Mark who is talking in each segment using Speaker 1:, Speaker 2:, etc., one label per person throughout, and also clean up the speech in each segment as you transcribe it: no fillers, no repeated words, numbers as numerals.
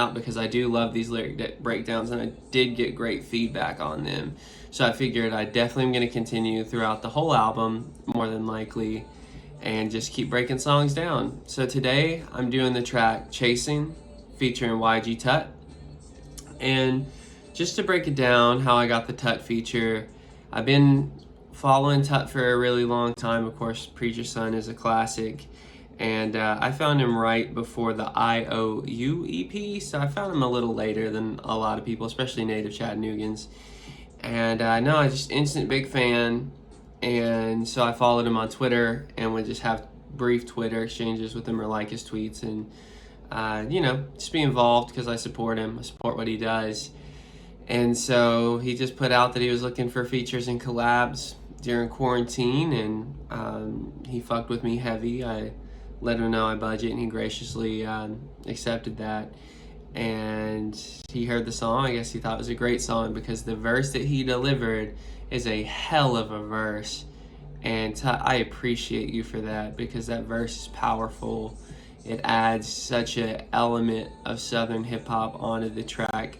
Speaker 1: out because I do love these lyric breakdowns, and I did get great feedback on them. So I figured I definitely am going to continue throughout the whole album, more than likely, and just keep breaking songs down. So today I'm doing the track Chasing featuring YG Tut. And just to break it down, how I got the Tut feature, I've been following Tut for a really long time. Of course, Preacher's Son is a classic. And I found him right before the IOU EP, so I found him a little later than a lot of people, especially native Chattanoogan's. And no, I just instant big fan. And so I followed him on Twitter and would just have brief Twitter exchanges with him or like his tweets and, just be involved because I support him. I support what he does. And so he just put out that he was looking for features and collabs during quarantine, and he fucked with me heavy. I let him know I budget, and he graciously accepted that. And he heard the song. I guess he thought it was a great song because the verse that he delivered is a hell of a verse. And I appreciate you for that, because that verse is powerful. It adds such an element of Southern hip-hop onto the track,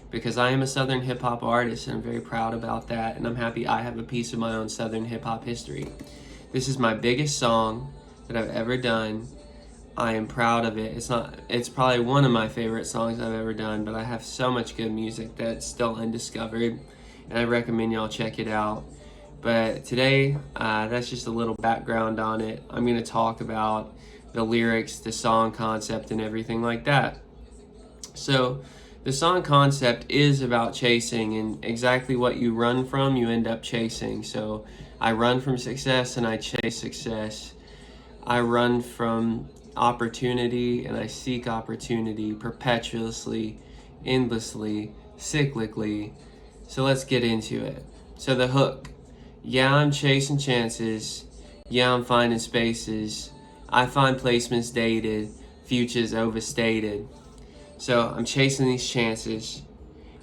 Speaker 1: because I am a Southern hip-hop artist, and I'm very proud about that, and I'm happy I have a piece of my own Southern hip-hop history. This is my biggest song that I've ever done. I am proud of it. It's probably one of my favorite songs I've ever done, but I have so much good music that's still undiscovered, and I recommend y'all check it out. But today, that's just a little background on it. I'm going to talk about the lyrics, the song concept, and everything like that. So the song concept is about chasing, and exactly what you run from, you end up chasing. So I run from success and I chase success. I run from opportunity and I seek opportunity perpetuously, endlessly, cyclically. So let's get into it. So the hook. Yeah, I'm chasing chances. Yeah, I'm finding spaces. I find placements dated, futures overstated. So I'm chasing these chances.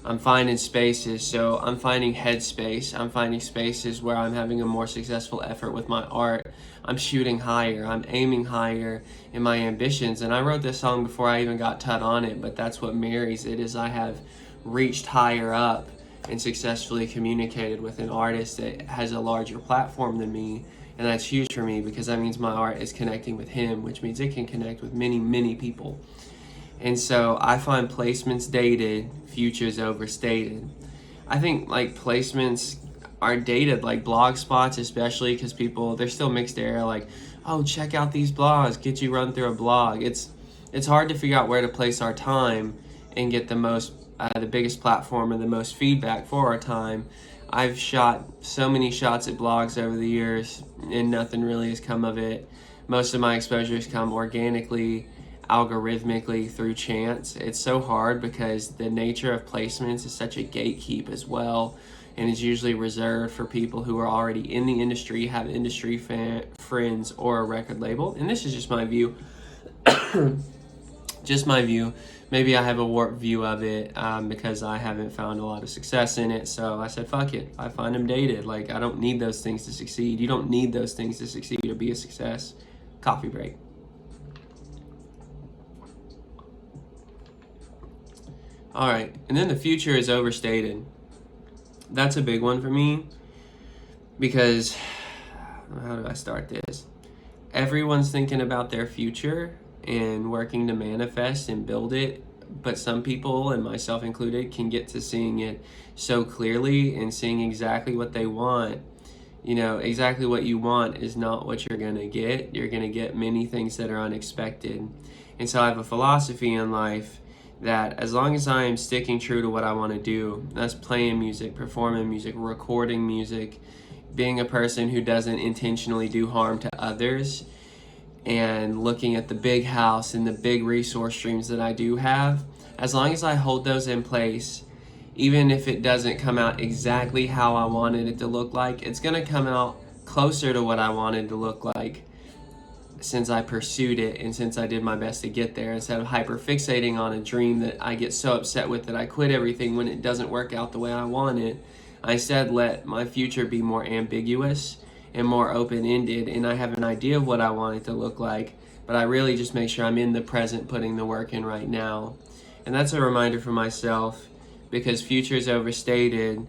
Speaker 1: I'm finding spaces. So I'm finding headspace. I'm finding spaces where I'm having a more successful effort with my art. I'm shooting higher. I'm aiming higher in my ambitions. And I wrote this song before I even got Tut on it, but that's what marries it, is I have reached higher up and successfully communicated with an artist that has a larger platform than me. And that's huge for me, because that means my art is connecting with him, which means it can connect with many, many people. And so I find placements dated, futures overstated. I think like placements are dated, like blog spots especially, because people, they're still mixed era, like, oh, check out these blogs, get you run through a blog. It's hard to figure out where to place our time and get the biggest platform and the most feedback for our time. I've shot so many shots at blogs over the years, and nothing really has come of it. Most of my exposures come organically, algorithmically, through chance. It's so hard because the nature of placements is such a gatekeep as well, and is usually reserved for people who are already in the industry, have industry friends, or a record label. And this is just my view. Just my view. Maybe I have a warped view of it because I haven't found a lot of success in it. So I said, fuck it. I find them dated. Like, I don't need those things to succeed. You don't need those things to succeed or be a success. Coffee break. All right. And then the future is overstated. That's a big one for me, because how do I start this? Everyone's thinking about their future and working to manifest and build it, but some people, and myself included, can get to seeing it so clearly and seeing exactly what they want. You know, exactly what you want is not what you're going to get. You're going to get many things that are unexpected. And so I have a philosophy in life that as long as I am sticking true to what I want to do, that's playing music, performing music, recording music, being a person who doesn't intentionally do harm to others, and looking at the big house and the big resource streams that I do have, as long as I hold those in place, even if it doesn't come out exactly how I wanted it to look like, it's going to come out closer to what I wanted to look like, since I pursued it and since I did my best to get there, instead of hyper-fixating on a dream that I get so upset with that I quit everything when it doesn't work out the way I want it. I instead let my future be more ambiguous and more open-ended, and I have an idea of what I want it to look like, but I really just make sure I'm in the present, putting the work in right now. And that's a reminder for myself, because future is overstated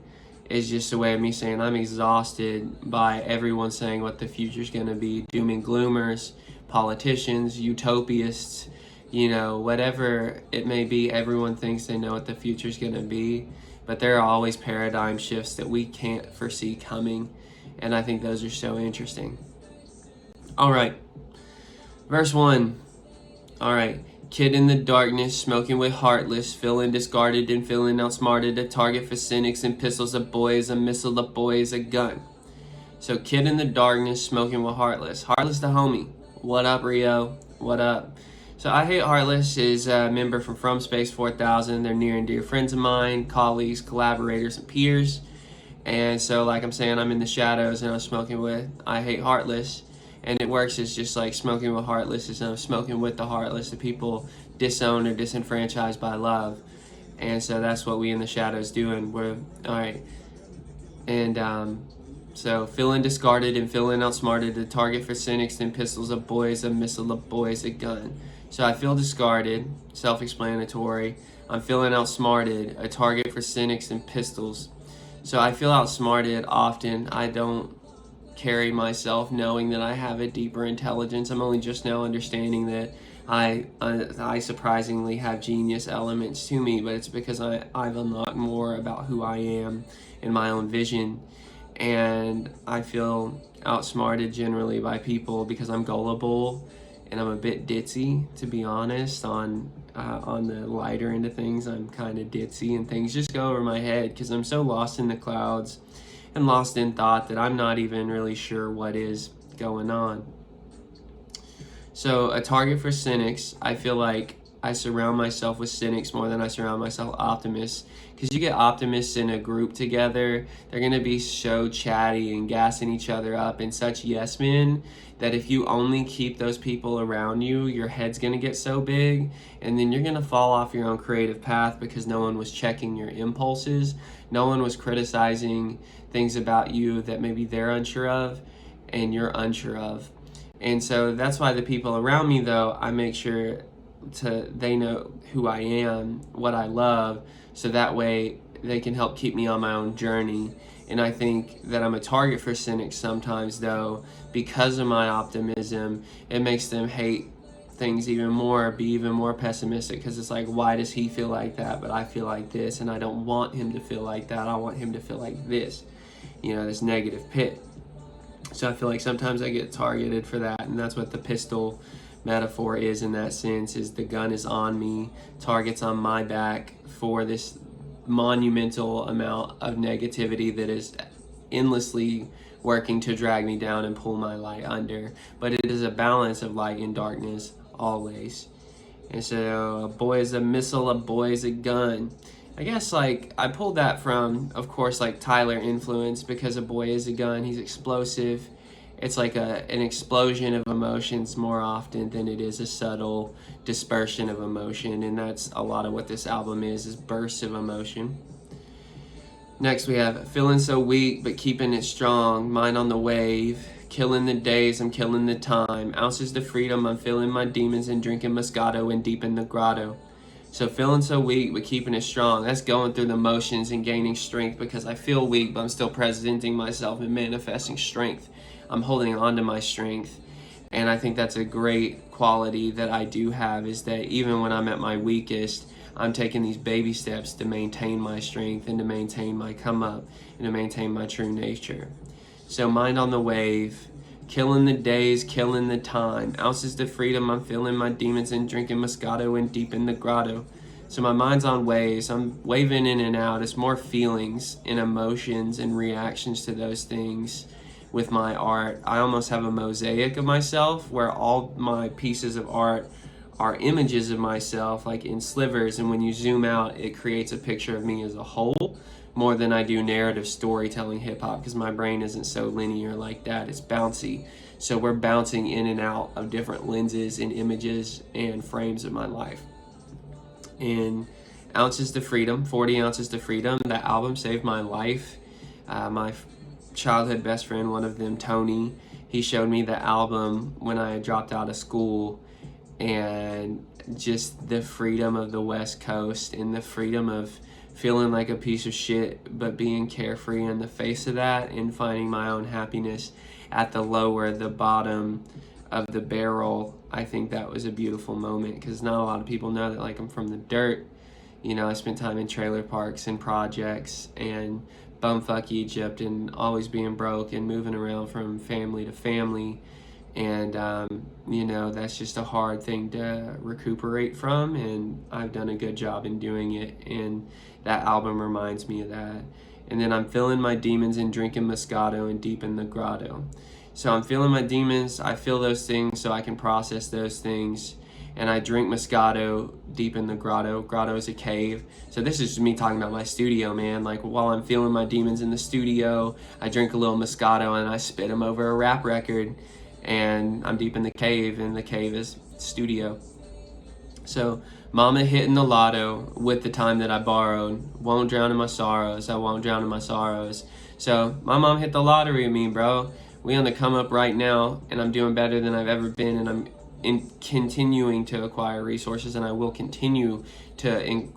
Speaker 1: is just a way of me saying I'm exhausted by everyone saying what the future's going to be. Doom and gloomers, politicians, utopists, whatever it may be, everyone thinks they know what the future's going to be, but there are always paradigm shifts that we can't foresee coming, and I think those are so interesting. All right, verse 1. All right. Kid in the darkness, smoking with heartless, feeling discarded and feeling outsmarted, a target for cynics and pistols, a boy is a missile, a boy is a gun. So kid in the darkness, smoking with heartless. Heartless the homie. What up, Rio? What up? So I Hate Heartless is a member from Space 4000. They're near and dear friends of mine, colleagues, collaborators, and peers. And so like I'm saying, I'm in the shadows and I'm smoking with I Hate Heartless. And it works as just like smoking with heartless is smoking with the heartless, the people disowned or disenfranchised by love. And so that's what we in the shadows doing. We're all right. And so feeling discarded and feeling outsmarted, the target for cynics and pistols, a boy is a missile, a boy is a gun. So I feel discarded, self-explanatory. I'm feeling outsmarted, a target for cynics and pistols. So I feel outsmarted often. I don't carry myself knowing that I have a deeper intelligence. I'm only just now understanding that I surprisingly have genius elements to me, but it's because I've unlocked more about who I am and my own vision. And I feel outsmarted generally by people because I'm gullible and I'm a bit ditzy, to be honest. On the lighter end of things, I'm kind of ditzy and things just go over my head because I'm so lost in the clouds and lost in thought that I'm not even really sure what is going on. So a target for cynics, I feel like I surround myself with cynics more than I surround myself with optimists, because you get optimists in a group together, they're going to be so chatty and gassing each other up and such yes men that if you only keep those people around you, your head's going to get so big and then you're going to fall off your own creative path because no one was checking your impulses, no one was criticizing things about you that maybe they're unsure of and you're unsure of. And so that's why the people around me, though, I make sure they know who I am, what I love, so that way they can help keep me on my own journey. And I think that I'm a target for cynics sometimes, though, because of my optimism. It makes them hate things even more, be even more pessimistic, because it's like, why does he feel like that, but I feel like this, and I don't want him to feel like that. I want him to feel like this, this negative pit. So I feel like sometimes I get targeted for that, and that's what the pistol metaphor is in that sense, is the gun is on me, target's on my back for this monumental amount of negativity that is endlessly working to drag me down and pull my light under. But it is a balance of light and darkness always. And so a boy is a missile, a boy is a gun. I guess like I pulled that from, of course, like Tyler influence, because a boy is a gun, he's explosive. It's like an explosion of emotions more often than it is a subtle dispersion of emotion, and that's a lot of what this album is bursts of emotion. Next we have feeling so weak but keeping it strong, mind on the wave, killing the days, I'm killing the time, ounces to freedom, I'm feeling my demons and drinking Moscato and deep in the grotto. So feeling so weak but keeping it strong, that's going through the motions and gaining strength, because I feel weak but I'm still presenting myself and manifesting strength. I'm holding on to my strength, and I think that's a great quality that I do have, is that even when I'm at my weakest, I'm taking these baby steps to maintain my strength and to maintain my come up and to maintain my true nature. So mind on the wave, killing the days, killing the time, ounces to freedom, I'm feeling my demons and drinking Moscato and deep in the grotto. So my mind's on waves, I'm waving in and out. It's more feelings and emotions and reactions to those things. With my art, I almost have a mosaic of myself where all my pieces of art are images of myself, like in slivers, and when you zoom out, it creates a picture of me as a whole more than I do narrative storytelling hip-hop, because my brain isn't so linear like that. It's bouncy. So we're bouncing in and out of different lenses and images and frames of my life. And Ounces to Freedom, 40 Ounces to Freedom, that album saved my life. My childhood best friend, one of them, Tony, he showed me the album when I dropped out of school, and just the freedom of the West Coast and the freedom of feeling like a piece of shit but being carefree in the face of that and finding my own happiness at the bottom of the barrel. I think that was a beautiful moment, because not a lot of people know that, like, I'm from the dirt. You know, I spent time in trailer parks and projects and bumfuck Egypt and always being broke and moving around from family to family. And, you know, that's just a hard thing to recuperate from. And I've done a good job in doing it. And that album reminds me of that. And then I'm feeling my demons and drinking Moscato and deep in the grotto. So I'm feeling my demons. I feel those things so I can process those things. And I drink Moscato deep in the grotto. Grotto is a cave. So this is just me talking about my studio, man. Like, while I'm feeling my demons in the studio, I drink a little Moscato and I spit them over a rap record. And I'm deep in the cave, and the cave is studio. So mama hitting the lotto with the time that I borrowed. Won't drown in my sorrows. I won't drown in my sorrows. So my mom hit the lottery with me, bro. We on the come up right now, and I'm doing better than I've ever been, and I'm continuing to acquire resources, and I will continue to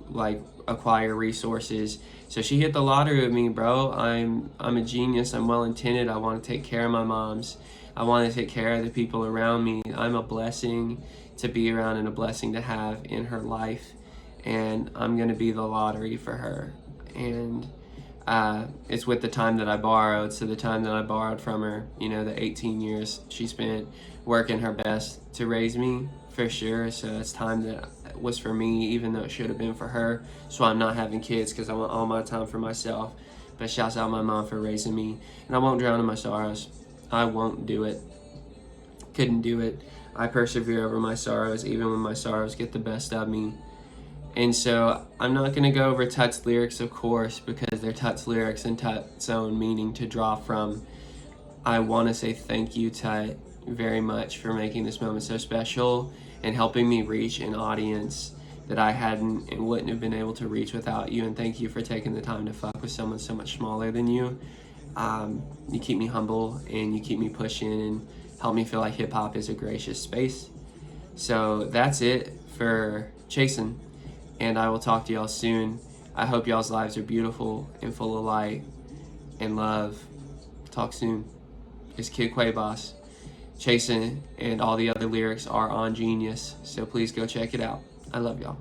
Speaker 1: acquire resources. So she hit the lottery with me, bro. I'm a genius. I'm well intended. I want to take care of my moms. I want to take care of the people around me. I'm a blessing to be around and a blessing to have in her life, and I'm going to be the lottery for her. And it's with the time that I borrowed. So the time that I borrowed from her, you know, the 18 years she spent working her best to raise me, for sure. So it's time that was for me, even though it should have been for her. So I'm not having kids because I want all my time for myself. But shouts out my mom for raising me. And I won't drown in my sorrows. I won't do it. Couldn't do it. I persevere over my sorrows, even when my sorrows get the best of me. And so I'm not going to go over Tut's lyrics, of course, because they're Tut's lyrics and Tut's own meaning to draw from. I want to say thank you, Tut, very much for making this moment so special and helping me reach an audience that I hadn't and wouldn't have been able to reach without you. And thank you for taking the time to fuck with someone so much smaller than you. You keep me humble, and you keep me pushing, and help me feel like hip-hop is a gracious space. So that's it for Chasing, and I will talk to y'all soon. I hope y'all's lives are beautiful and full of light and love. Talk soon. It's Kid Cuebas. Chasing and all the other lyrics are on Genius, so please go check it out. I love y'all.